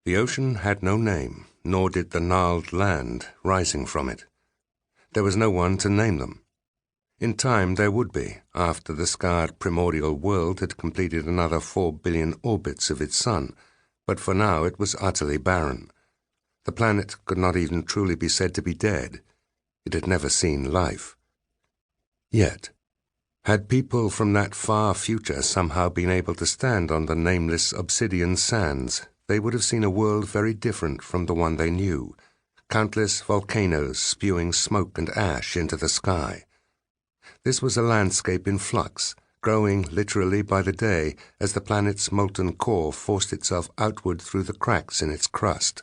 The ocean had no name, nor did the gnarled land rising from it. There was no one to name them. In time there would be, after the scarred primordial world had completed another 4 billion orbits of its sun, but for now it was utterly barren. The planet could not even truly be said to be dead. It had never seen life. Yet, had people from that far future somehow been able to stand on the nameless obsidian sands, they would have seen a world very different from the one they knew, countless volcanoes spewing smoke and ash into the sky. This was a landscape in flux, growing literally by the day as the planet's molten core forced itself outward through the cracks in its crust.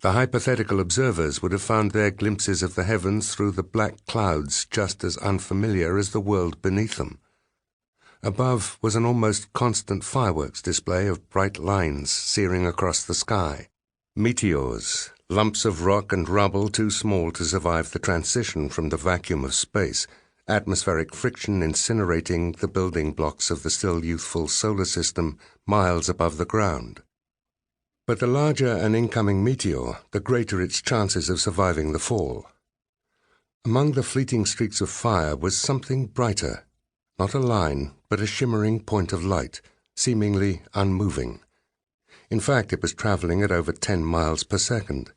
The hypothetical observers would have found their glimpses of the heavens through the black clouds just as unfamiliar as the world beneath them. Above was an almost constant fireworks display of bright lines searing across the sky. Meteors, lumps of rock and rubble too small to survive the transition from the vacuum of space, atmospheric friction incinerating the building blocks of the still youthful solar system miles above the ground. But the larger an incoming meteor, the greater its chances of surviving the fall. Among the fleeting streaks of fire was something brighter, not a line, but a shimmering point of light, seemingly unmoving. In fact, it was traveling at over 10 miles per second.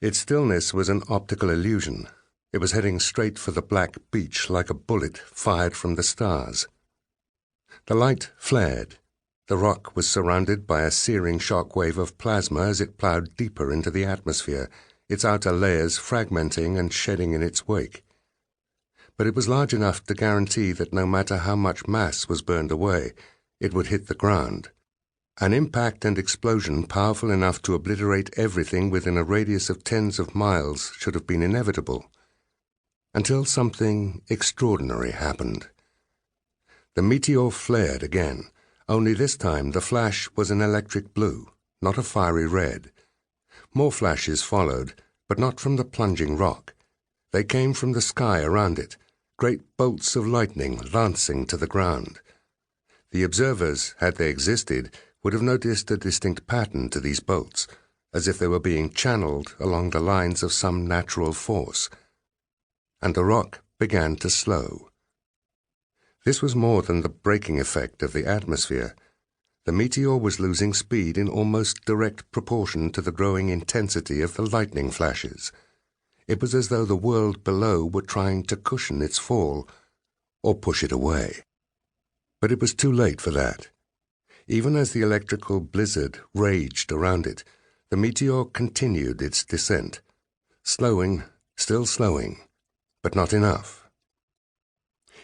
Its stillness was an optical illusion. It was heading straight for the black beach like a bullet fired from the stars. The light flared. The rock was surrounded by a searing shockwave of plasma as it plowed deeper into the atmosphere, its outer layers fragmenting and shedding in its wake. But it was large enough to guarantee that no matter how much mass was burned away, it would hit the ground. An impact and explosion powerful enough to obliterate everything within a radius of tens of miles should have been inevitable. Until something extraordinary happened. The meteor flared again, only this time the flash was an electric blue, not a fiery red. More flashes followed, but not from the plunging rock. They came from the sky around it, great bolts of lightning lancing to the ground. The observers, had they existed, would have noticed a distinct pattern to these bolts, as if they were being channeled along the lines of some natural force. And the rock began to slow. This was more than the braking effect of the atmosphere. The meteor was losing speed in almost direct proportion to the growing intensity of the lightning flashes. It was as though the world below were trying to cushion its fall, or push it away. But it was too late for that. Even as the electrical blizzard raged around it, the meteor continued its descent, slowing, still slowing, but not enough.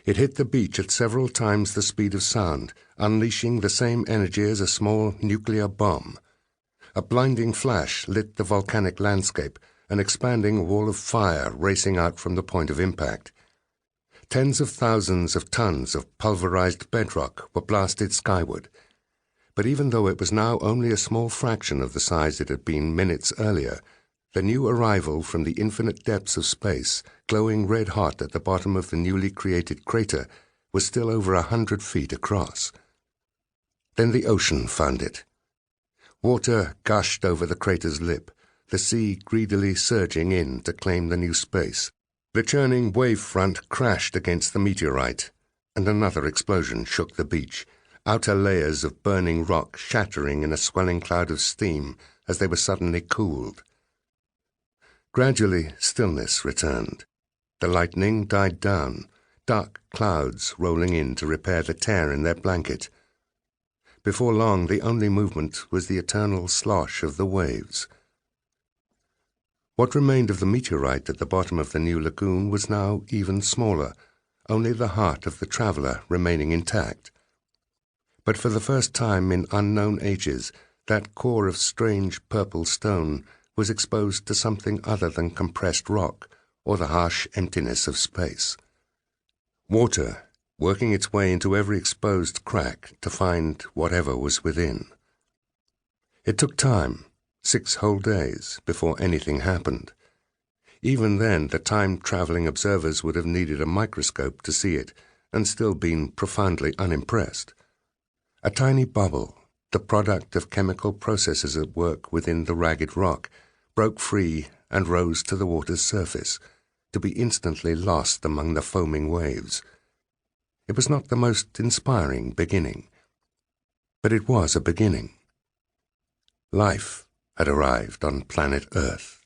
It hit the beach at several times the speed of sound, unleashing the same energy as a small nuclear bomb. A blinding flash lit the volcanic landscape, an expanding wall of fire racing out from the point of impact. Tens of thousands of tons of pulverized bedrock were blasted skyward. But even though it was now only a small fraction of the size it had been minutes earlier, the new arrival from the infinite depths of space, glowing red-hot at the bottom of the newly created crater, was still over 100 feet across. Then the ocean found it. Water gushed over the crater's lip, the sea greedily surging in to claim the new space. The churning wave front crashed against the meteorite, and another explosion shook the beach, outer layers of burning rock shattering in a swelling cloud of steam as they were suddenly cooled. Gradually, stillness returned. The lightning died down, dark clouds rolling in to repair the tear in their blanket. Before long, the only movement was the eternal slosh of the waves. What remained of the meteorite at the bottom of the new lagoon was now even smaller, only the heart of the traveler remaining intact. But for the first time in unknown ages, that core of strange purple stone was exposed to something other than compressed rock or the harsh emptiness of space. Water, working its way into every exposed crack to find whatever was within. It took time, 6 whole days, before anything happened. Even then, the time-traveling observers would have needed a microscope to see it, and still been profoundly unimpressed. A tiny bubble, the product of chemical processes at work within the ragged rock, broke free and rose to the water's surface, to be instantly lost among the foaming waves. It was not the most inspiring beginning, but it was a beginning. Life had arrived on planet Earth.